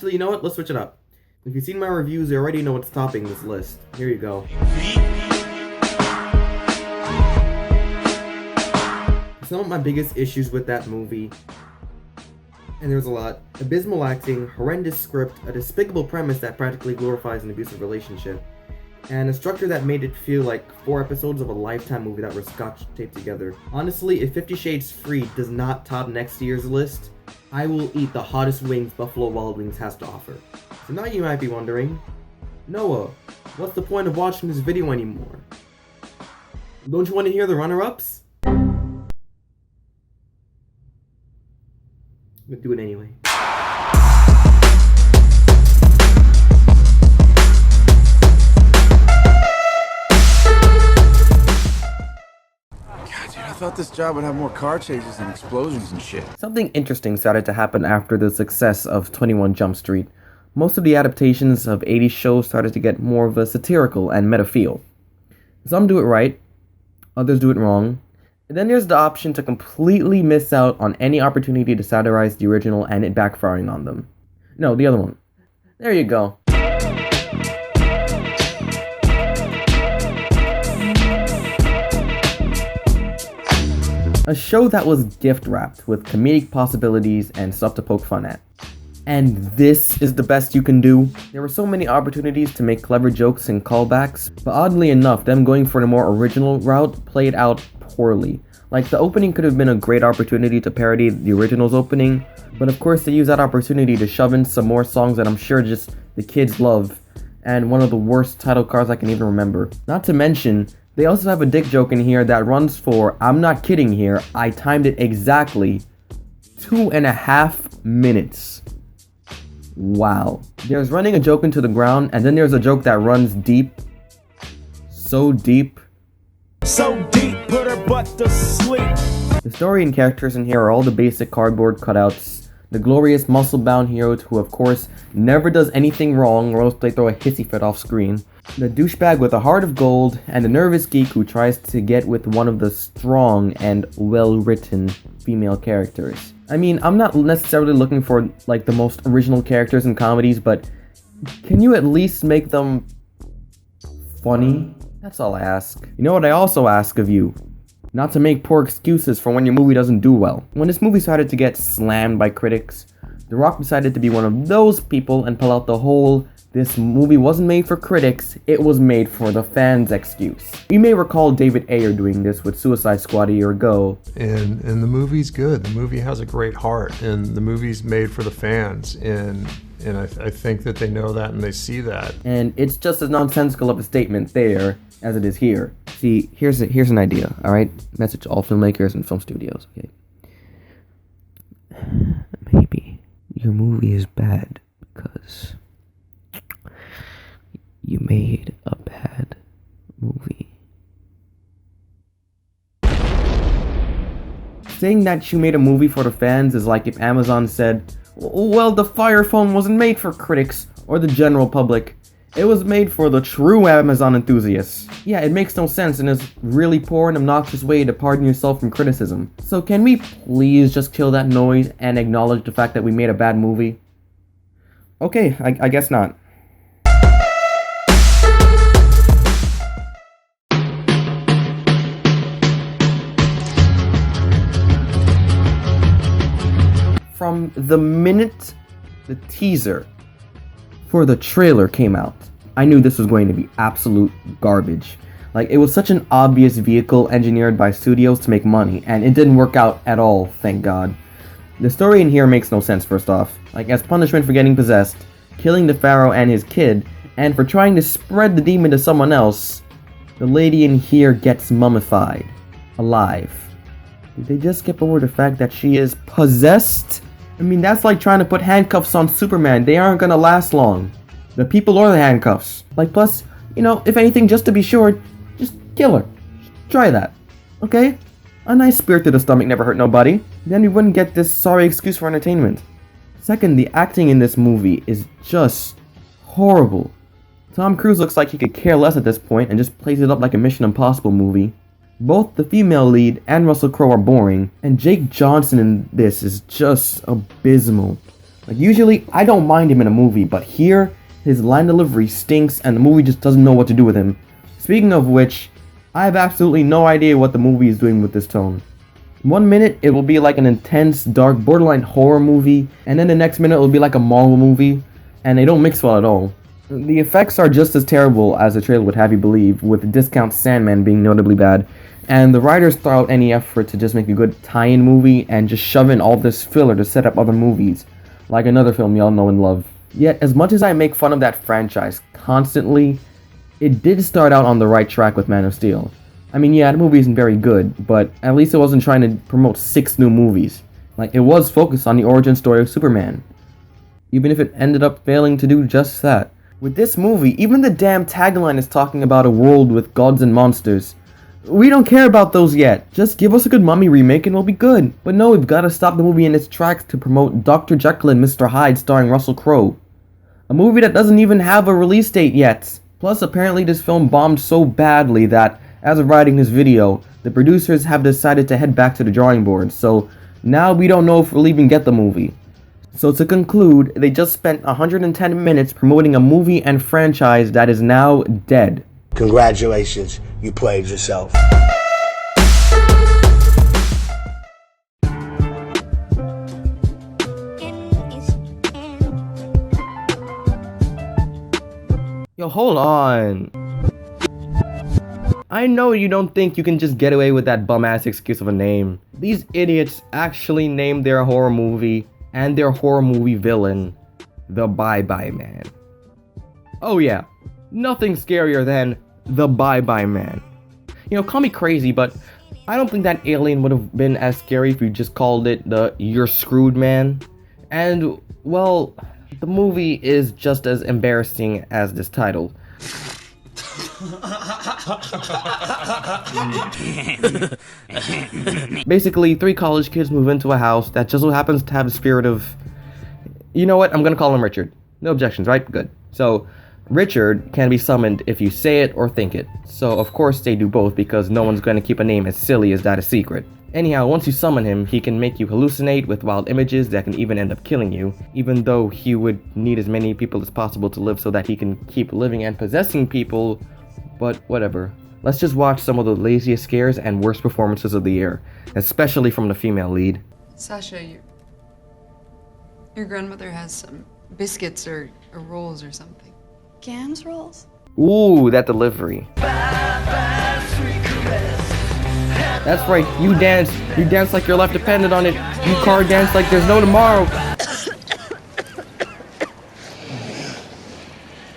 Actually, you know what? Let's switch it up. If you've seen my reviews, you already know what's topping this list. Here you go. Some of my biggest issues with that movie, and there's a lot: abysmal acting, horrendous script, a despicable premise that practically glorifies an abusive relationship, and a structure that made it feel like 4 episodes of a Lifetime movie that were scotch taped together. Honestly, if 50 Shades Freed does not top next year's list, I will eat the hottest wings Buffalo Wild Wings has to offer. So now you might be wondering, Noah, what's the point of watching this video anymore? Don't you want to hear the runner-ups? But do it anyway. I thought this job would have more car chases and explosions and shit. Something interesting started to happen after the success of 21 Jump Street. Most of the adaptations of 80s shows started to get more of a satirical and meta feel. Some do it right, others do it wrong, and then there's the option to completely miss out on any opportunity to satirize the original and it backfiring on them. No, the other one. There you go. A show that was gift-wrapped with comedic possibilities and stuff to poke fun at. And this is the best you can do? There were so many opportunities to make clever jokes and callbacks, but oddly enough, them going for the more original route played out poorly. Like, the opening could have been a great opportunity to parody the original's opening, but of course they used that opportunity to shove in some more songs that I'm sure just the kids love, and one of the worst title cards I can even remember. Not to mention, they also have a dick joke in here that runs for, I'm not kidding here, I timed it exactly, 2.5 minutes. Wow. There's running a joke into the ground, and then there's a joke that runs deep. So deep. So deep, put her butt to sleep. The story and characters in here are all the basic cardboard cutouts. The glorious muscle-bound hero who, of course, never does anything wrong or else they throw a hissy fit off screen. The douchebag with a heart of gold, and the nervous geek who tries to get with one of the strong and well-written female characters. I mean, I'm not necessarily looking for, like, the most original characters in comedies, but can you at least make them funny? That's all I ask. You know what I also ask of you? Not to make poor excuses for when your movie doesn't do well. When this movie started to get slammed by critics, The Rock decided to be one of those people and pull out the whole "this movie wasn't made for critics, it was made for the fans" excuse. You may recall David Ayer doing this with Suicide Squad a year ago. And the movie's good. The movie has a great heart, and the movie's made for the fans, and I think that they know that and they see that. And it's just as nonsensical of a statement there as it is here. See, here's an idea, alright? Message to all filmmakers and film studios, okay? Maybe your movie is bad because you made a bad movie. Saying that you made a movie for the fans is like if Amazon said, well, the Fire Phone wasn't made for critics or the general public. It was made for the true Amazon enthusiasts. Yeah, it makes no sense and is a really poor and obnoxious way to pardon yourself from criticism. So can we please just kill that noise and acknowledge the fact that we made a bad movie? Okay, I guess not. From the minute the teaser for the trailer came out, I knew this was going to be absolute garbage. Like, it was such an obvious vehicle engineered by studios to make money, and it didn't work out at all, thank God. The story in here makes no sense, first off. Like, as punishment for getting possessed, killing the pharaoh and his kid, and for trying to spread the demon to someone else, the lady in here gets mummified. Alive. Did they just skip over the fact that she is possessed? I mean, that's like trying to put handcuffs on Superman. They aren't gonna last long. The people or the handcuffs. Like, plus, you know, if anything, just to be sure, just kill her. Just try that. Okay? A nice spear through the stomach never hurt nobody. Then we wouldn't get this sorry excuse for entertainment. Second, the acting in this movie is just horrible. Tom Cruise looks like he could care less at this point and just plays it up like a Mission Impossible movie. Both the female lead and Russell Crowe are boring, and Jake Johnson in this is just abysmal. Like, usually, I don't mind him in a movie, but here, his line delivery stinks and the movie just doesn't know what to do with him. Speaking of which, I have absolutely no idea what the movie is doing with this tone. 1 minute, it will be like an intense, dark, borderline horror movie, and then the next minute, it will be like a Marvel movie, and they don't mix well at all. The effects are just as terrible as the trailer would have you believe, with Discount Sandman being notably bad, and the writers throw out any effort to just make a good tie-in movie and just shove in all this filler to set up other movies, like another film y'all know and love. Yet, as much as I make fun of that franchise constantly, it did start out on the right track with Man of Steel. I mean, yeah, the movie isn't very good, but at least it wasn't trying to promote 6 new movies. Like, it was focused on the origin story of Superman, even if it ended up failing to do just that. With this movie, even the damn tagline is talking about a world with gods and monsters. We don't care about those yet. Just give us a good Mummy remake and we'll be good. But no, we've got to stop the movie in its tracks to promote Dr. Jekyll and Mr. Hyde starring Russell Crowe. A movie that doesn't even have a release date yet. Plus, apparently this film bombed so badly that, as of writing this video, the producers have decided to head back to the drawing board, so now we don't know if we'll even get the movie. So to conclude, they just spent 110 minutes promoting a movie and franchise that is now dead. Congratulations, you played yourself. Yo, hold on. I know you don't think you can just get away with that bum-ass excuse of a name. These idiots actually named their horror movie and their horror movie villain the Bye-Bye Man. Oh yeah, nothing scarier than the Bye-Bye Man. You know, call me crazy, but I don't think that alien would have been as scary if you just called it the You're Screwed Man. And, well, the movie is just as embarrassing as this title. Basically, 3 college kids move into a house that just so happens to have the spirit of... You know what? I'm gonna call him Richard. No objections, right? Good. So, Richard can be summoned if you say it or think it. So, of course, they do both because no one's gonna keep a name as silly as that a secret. Anyhow, once you summon him, he can make you hallucinate with wild images that can even end up killing you, even though he would need as many people as possible to live so that he can keep living and possessing people, but whatever. Let's just watch some of the laziest scares and worst performances of the year, especially from the female lead. Sasha, your grandmother has some biscuits or rolls or something. Gams rolls? Ooh, that delivery. That's right, you dance like your life depended on it. You car dance like there's no tomorrow.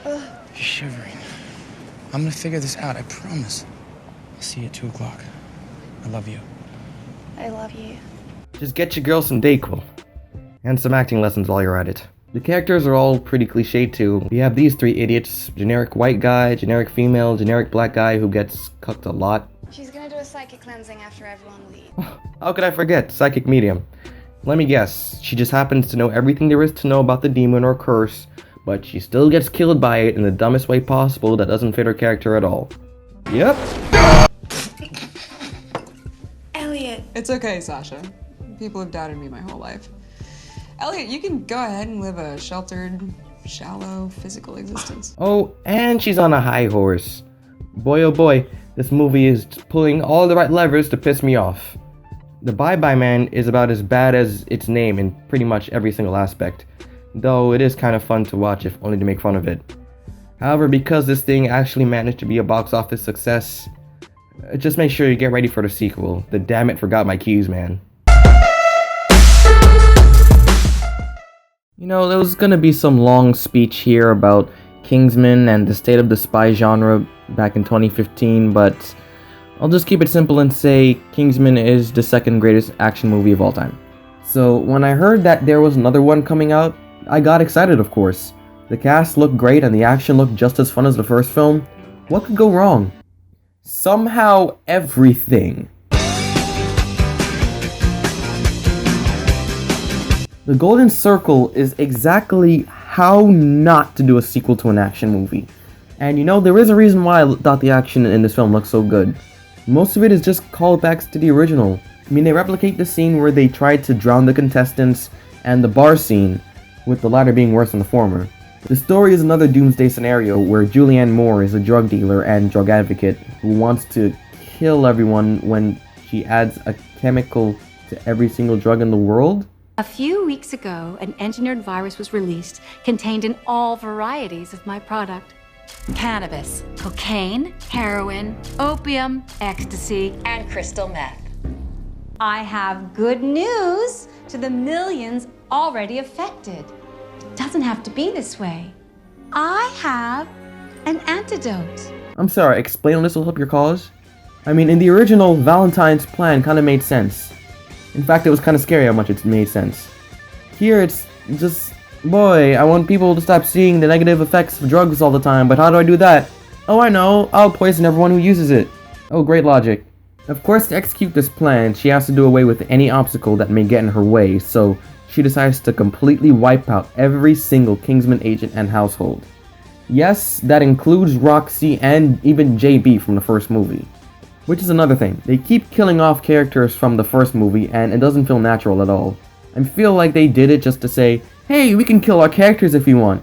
You're shivering. I'm gonna figure this out, I promise. I'll see you at 2 o'clock. I love you. I love you. Just get your girl some Dayquil. And some acting lessons while you're at it. The characters are all pretty cliche too. You have these 3 idiots, generic white guy, generic female, generic black guy who gets cucked a lot. She's gonna do a psychic cleansing after everyone leaves. How could I forget? Psychic medium. Let me guess, she just happens to know everything there is to know about the demon or curse, but she still gets killed by it in the dumbest way possible that doesn't fit her character at all. Yep. Elliot. It's okay, Sasha. People have doubted me my whole life. Elliot, you can go ahead and live a sheltered, shallow, physical existence. Oh, and she's on a high horse. Boy oh boy, this movie is pulling all the right levers to piss me off. The Bye-Bye Man is about as bad as its name in pretty much every single aspect, though it is kind of fun to watch if only to make fun of it. However, because this thing actually managed to be a box office success, just make sure you get ready for the sequel. The damn it forgot my keys, man. You know, there was gonna be some long speech here about Kingsman and the state of the spy genre back in 2015, but I'll just keep it simple and say Kingsman is the 2nd greatest action movie of all time. So when I heard that there was another one coming out, I got excited, of course. The cast looked great and the action looked just as fun as the first film. What could go wrong? Somehow everything. The Golden Circle is exactly how not to do a sequel to an action movie. And you know, there is a reason why I thought the action in this film looked so good. Most of it is just callbacks to the original. I mean, they replicate the scene where they tried to drown the contestants and the bar scene, with the latter being worse than the former. The story is another doomsday scenario where Julianne Moore is a drug dealer and drug advocate who wants to kill everyone when she adds a chemical to every single drug in the world. A few weeks ago, an engineered virus was released contained in all varieties of my product. Cannabis, cocaine, heroin, opium, ecstasy, and crystal meth. I have good news to the millions already affected. It doesn't have to be this way. I have an antidote. I'm sorry, explaining this will help your cause? I mean, in the original, Valentine's plan kind of made sense. In fact, it was kind of scary how much it made sense. Here, it's just, boy, I want people to stop seeing the negative effects of drugs all the time, but how do I do that? Oh, I know, I'll poison everyone who uses it. Oh, great logic. Of course, to execute this plan, she has to do away with any obstacle that may get in her way, so she decides to completely wipe out every single Kingsman agent and household. Yes, that includes Roxy and even JB from the first movie. Which is another thing, they keep killing off characters from the first movie and it doesn't feel natural at all. I feel like they did it just to say, hey, we can kill our characters if we want.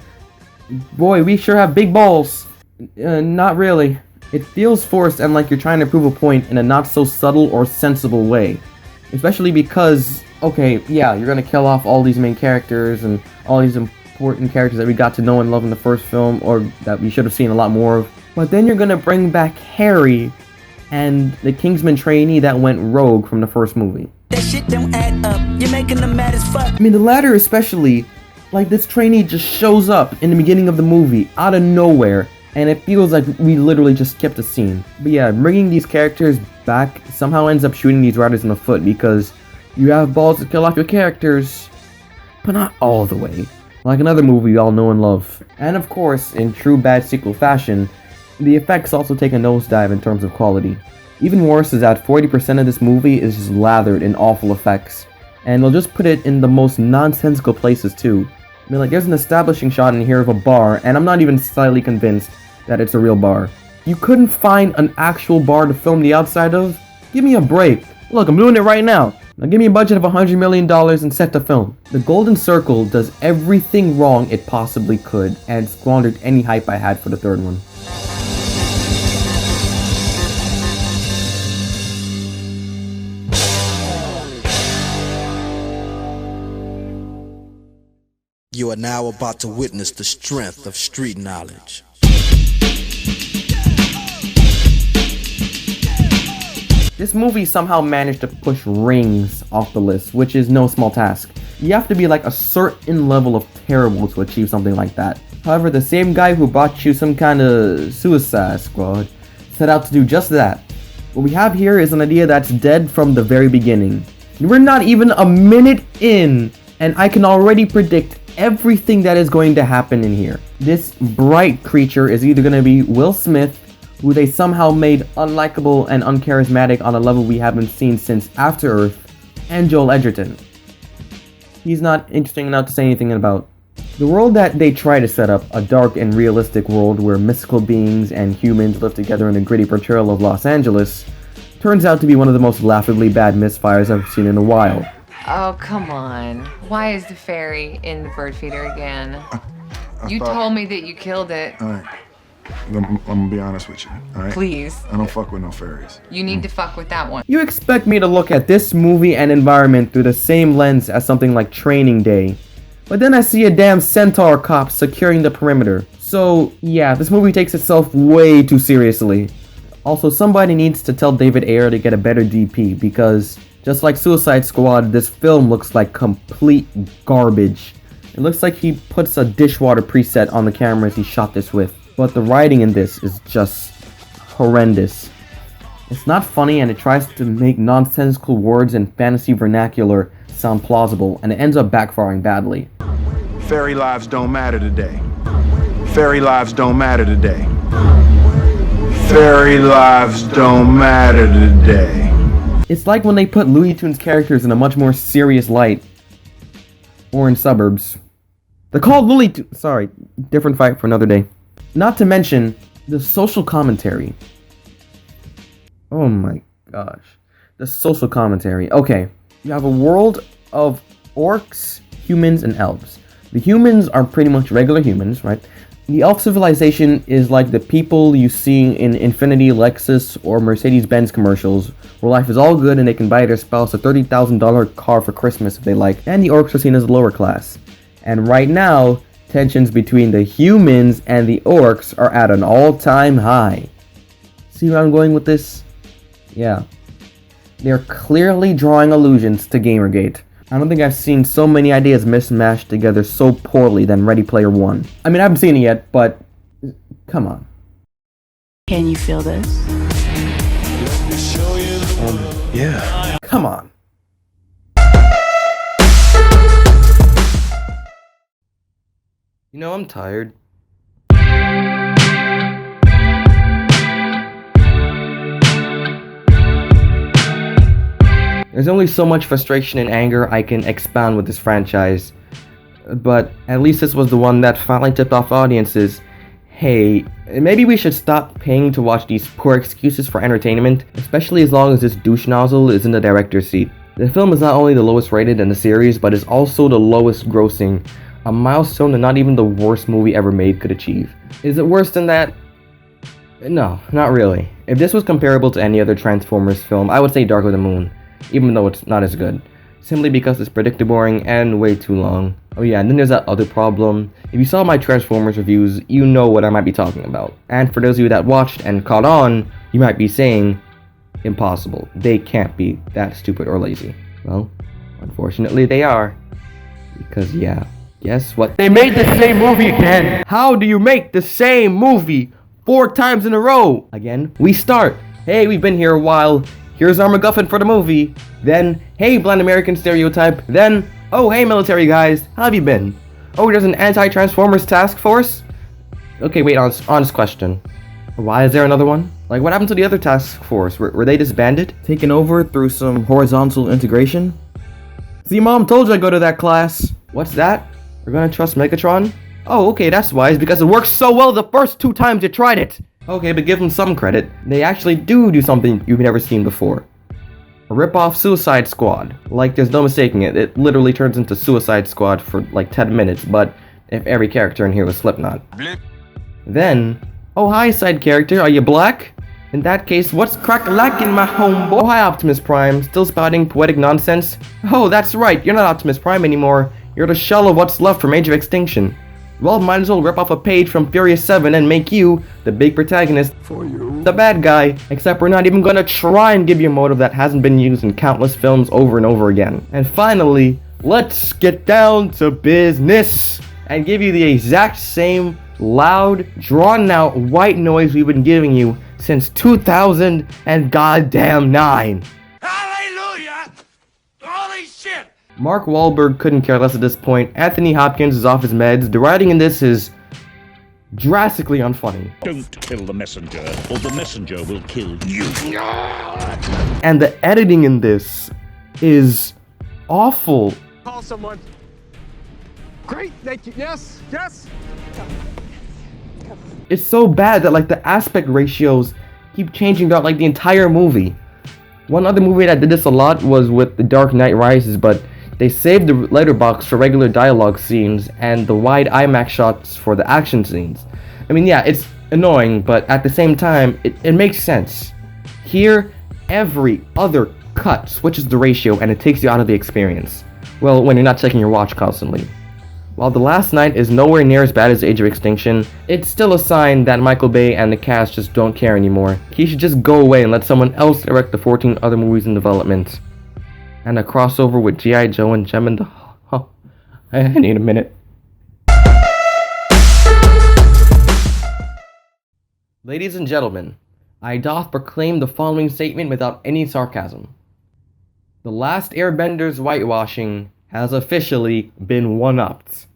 Boy, we sure have big balls. Not really. It feels forced and like you're trying to prove a point in a not so subtle or sensible way. Especially because, okay, yeah, you're gonna kill off all these main characters and all these important characters that we got to know and love in the first film, or that we should have seen a lot more of. But then you're gonna bring back Harry and the Kingsman trainee that went rogue from the first movie. That shit don't add up. You're making them mad as fuck. I mean, the latter especially, like this trainee just shows up in the beginning of the movie out of nowhere, and it feels like we literally just skipped a scene. But yeah, bringing these characters back somehow ends up shooting these writers in the foot because you have balls to kill off your characters, but not all the way. Like another movie we all know and love. And of course, in true bad sequel fashion, the effects also take a nosedive in terms of quality. Even worse is that 40% of this movie is just lathered in awful effects, and they'll just put it in the most nonsensical places too. I mean, like, there's an establishing shot in here of a bar, and I'm not even slightly convinced that it's a real bar. You couldn't find an actual bar to film the outside of? Give me a break. Look, I'm doing it right now. Now give me a budget of $100 million and set to film. The Golden Circle does everything wrong it possibly could, and squandered any hype I had for the third one. You are now about to witness the strength of street knowledge. This movie somehow managed to push Rings off the list, which is no small task. You have to be like a certain level of terrible to achieve something like that. However, the same guy who brought you some kind of Suicide Squad set out to do just that. What we have here is an idea that's dead from the very beginning. We're not even a minute in, and I can already predict everything that is going to happen in here. This bright creature is either going to be Will Smith, who they somehow made unlikable and uncharismatic on a level we haven't seen since After Earth, and Joel Edgerton. He's not interesting enough to say anything about. The world that they try to set up, a dark and realistic world where mystical beings and humans live together in a gritty portrayal of Los Angeles, turns out to be one of the most laughably bad misfires I've seen in a while. Oh, come on. Why is the fairy in the bird feeder again? You thought- told me that you killed it. All right. I'm gonna be honest with you, all right? Please. I don't fuck with no fairies. You need to fuck with that one. You expect me to look at this movie and environment through the same lens as something like Training Day, but then I see a damn centaur cop securing the perimeter. So yeah, this movie takes itself way too seriously. Also, somebody needs to tell David Ayer to get a better DP, because just like Suicide Squad, this film looks like complete garbage. It looks like he puts a dishwater preset on the cameras he shot this with. But the writing in this is just horrendous. It's not funny, and it tries to make nonsensical words and fantasy vernacular sound plausible, and it ends up backfiring badly. Fairy lives don't matter today. Fairy lives don't matter today. Fairy lives don't matter today. It's like when they put Looney Tunes characters in a much more serious light. Or in Suburbs. They're called Looney Tunes. Sorry, different fight for another day. Not to mention the social commentary. Oh my gosh. The social commentary. Okay, you have a world of orcs, humans, and elves. The humans are pretty much regular humans, right? The elf civilization is like the people you see in Infiniti, Lexus, or Mercedes-Benz commercials, where life is all good and they can buy their spouse a $30,000 car for Christmas if they like, and the orcs are seen as the lower class. And right now, tensions between the humans and the orcs are at an all-time high. See where I'm going with this? Yeah. They're clearly drawing allusions to Gamergate. I don't think I've seen so many ideas mismatched together so poorly than Ready Player One. I mean, I haven't seen it yet, but come on. Can you feel this? Yeah. Come on. You know, I'm tired. There's only so much frustration and anger I can expound with this franchise, but at least this was the one that finally tipped off audiences. Hey, maybe we should stop paying to watch these poor excuses for entertainment, especially as long as this douche nozzle is in the director's seat. The film is not only the lowest rated in the series, but is also the lowest grossing, a milestone that not even the worst movie ever made could achieve. Is it worse than that? No, not really. If this was comparable to any other Transformers film, I would say Dark of the Moon, even though it's not as good, simply because it's predictable, boring, and way too long. Oh yeah, and then there's that other problem. If you saw my Transformers reviews, you know what I might be talking about. And for those of you that watched and caught on, you might be saying, impossible. They can't be that stupid or lazy. Well, unfortunately they are. Because yeah, guess what? They made the same movie again! How do you make the same movie 4 times in a row? Again, we start. Hey, we've been here a while. Here's our MacGuffin for the movie. Then, hey, blind American stereotype. Then, oh, hey, military guys, how have you been? Oh, there's an anti-Transformers task force? Okay, wait, honest question. Why is there another one? Like, what happened to the other task force? Were they disbanded? Taken over through some horizontal integration? See, Mom told you I'd go to that class. What's that? We're gonna trust Megatron? Oh, okay, that's wise, because it worked so well the first 2 times you tried it. Okay, but give them some credit. They actually do something you've never seen before. A rip-off Suicide Squad. Like, there's no mistaking it. It literally turns into Suicide Squad for like 10 minutes, but if every character in here was Slipknot. Then, oh hi side character, are you black? In that case, what's crack-a-lackin' my homeboy? Oh hi Optimus Prime, still spouting poetic nonsense? Oh, that's right, you're not Optimus Prime anymore. You're the shell of what's left from Age of Extinction. Well, might as well rip off a page from Furious 7 and make you the big protagonist, for you, the bad guy. Except we're not even gonna try and give you a motive that hasn't been used in countless films over and over again. And finally, let's get down to business and give you the exact same loud, drawn-out white noise we've been giving you since 2000 and goddamn 9. Hallelujah! Holy shit! Mark Wahlberg couldn't care less at this point. Anthony Hopkins is off his meds. The writing in this is drastically unfunny. Don't kill the messenger, or the messenger will kill you. And the editing in this is awful. Call someone. Great, thank you. Yes, yes. It's so bad that like the aspect ratios keep changing throughout like the entire movie. One other movie that did this a lot was with The Dark Knight Rises, but they saved the letterbox for regular dialogue scenes and the wide IMAX shots for the action scenes. I mean, yeah, it's annoying, but at the same time, it makes sense. Here, every other cut switches the ratio and it takes you out of the experience. Well, when you're not checking your watch constantly. While The Last Night is nowhere near as bad as Age of Extinction, it's still a sign that Michael Bay and the cast just don't care anymore. He should just go away and let someone else direct the 14 other movies in development. And a crossover with G.I. Joe and Gem and the... Oh, I need a minute. Ladies and gentlemen, I doth proclaim the following statement without any sarcasm. The Last Airbender's whitewashing has officially been one-upped.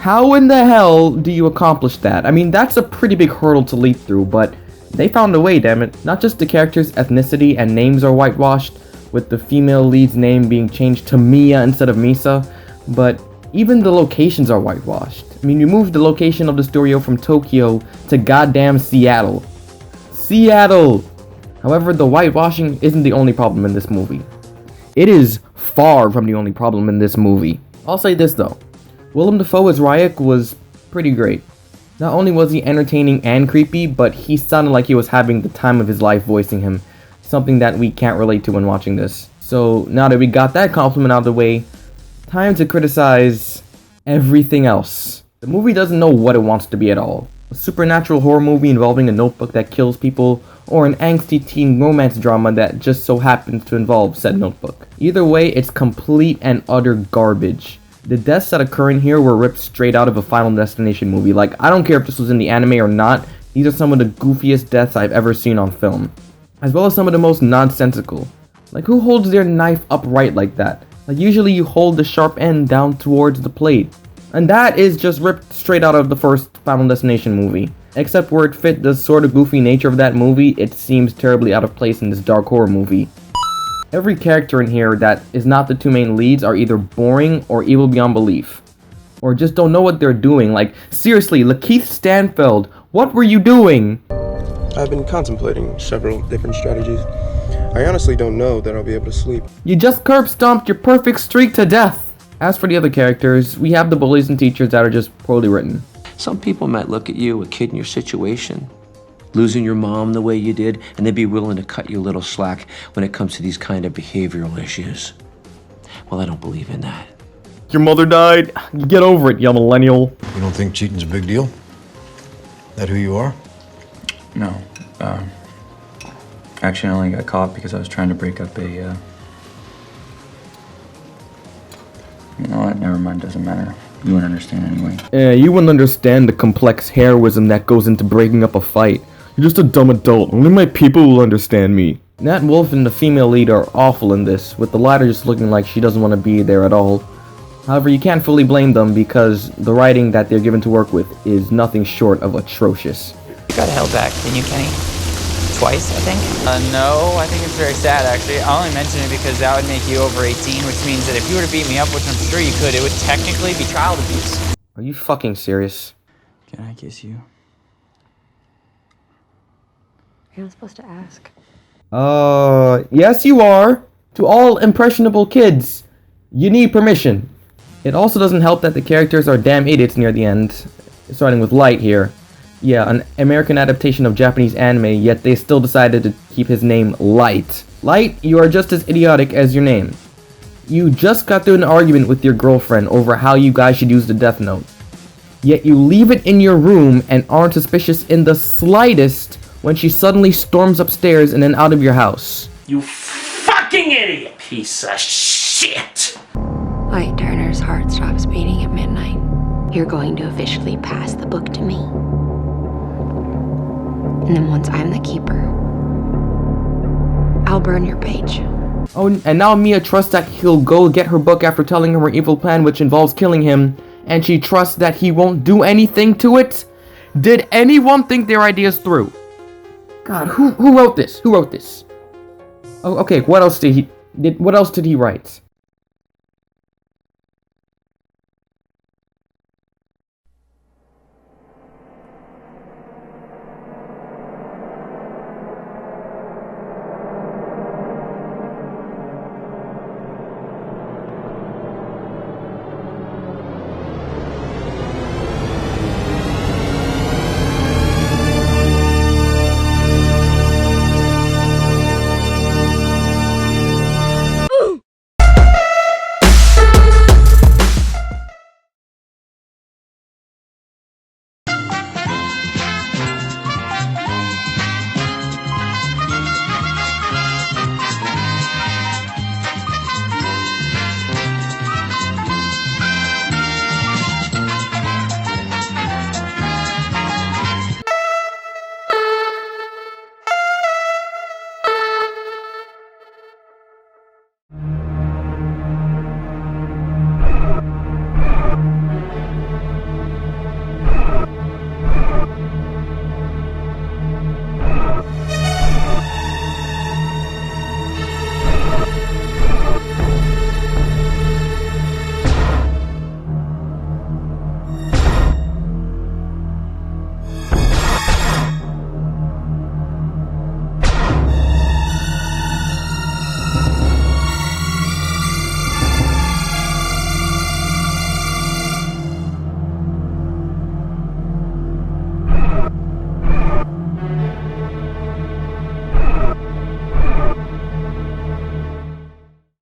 How in the hell do you accomplish that? I mean, that's a pretty big hurdle to leap through, but they found a way, damn it. Not just the character's ethnicity and names are whitewashed, with the female lead's name being changed to Mia instead of Misa, but even the locations are whitewashed. I mean, you moved the location of the studio from Tokyo to goddamn Seattle. Seattle! However, the whitewashing isn't the only problem in this movie. It is far from the only problem in this movie. I'll say this though, Willem Dafoe as Ryuk was pretty great. Not only was he entertaining and creepy, but he sounded like he was having the time of his life voicing him, something that we can't relate to when watching this. So now that we got that compliment out of the way, time to criticize everything else. The movie doesn't know what it wants to be at all. A supernatural horror movie involving a notebook that kills people, or an angsty teen romance drama that just so happens to involve said notebook. Either way, it's complete and utter garbage. The deaths that occur in here were ripped straight out of a Final Destination movie. Like, I don't care if this was in the anime or not, these are some of the goofiest deaths I've ever seen on film. As well as some of the most nonsensical. Like, who holds their knife upright like that? Like, usually you hold the sharp end down towards the blade. And that is just ripped straight out of the first Final Destination movie. Except where it fit the sort of goofy nature of that movie, it seems terribly out of place in this dark horror movie. Every character in here that is not the two main leads are either boring or evil beyond belief. Or just don't know what they're doing. Like, seriously, Lakeith Stanfield, what were you doing? I've been contemplating several different strategies. I honestly don't know that I'll be able to sleep. You just curb stomped your perfect streak to death. As for the other characters, we have the bullies and teachers that are just poorly written. Some people might look at you, a kid in your situation, losing your mom the way you did, and they'd be willing to cut you a little slack when it comes to these kind of behavioral issues. Well, I don't believe in that. Your mother died? Get over it, you millennial. You don't think cheating's a big deal? That who you are? No. Actually, I only got caught because I was trying to break up a, You know what? Never mind. Doesn't matter. You wouldn't understand anyway. You wouldn't understand the complex heroism that goes into breaking up a fight. You're just a dumb adult. Only my people will understand me. Nat Wolff and the female lead are awful in this, with the latter just looking like she doesn't want to be there at all. However, you can't fully blame them because the writing that they're given to work with is nothing short of atrocious. You got held back, didn't you, Kenny? Twice, I think? No, I think it's very sad, actually. I only mention it because that would make you over 18, which means that if you were to beat me up, which I'm sure you could, it would technically be child abuse. Are you fucking serious? Can I kiss you? You're not supposed to ask. Yes you are. To all impressionable kids, you need permission. It also doesn't help that the characters are damn idiots near the end. Starting with Light here. Yeah, an American adaptation of Japanese anime, yet they still decided to keep his name Light. Light, you are just as idiotic as your name. You just got through an argument with your girlfriend over how you guys should use the Death Note. Yet you leave it in your room and aren't suspicious in the slightest when she suddenly storms upstairs and then out of your house. You fucking idiot, piece of shit! Light Turner's heart stops beating at midnight. You're going to officially pass the book to me. And then once I'm the keeper, I'll burn your page. Oh, and now Mia trusts that he'll go get her book after telling her evil plan, which involves killing him, and she trusts that he won't do anything to it? Did anyone think their ideas through? God, who wrote this? Who wrote this? Oh, okay, what else did he write?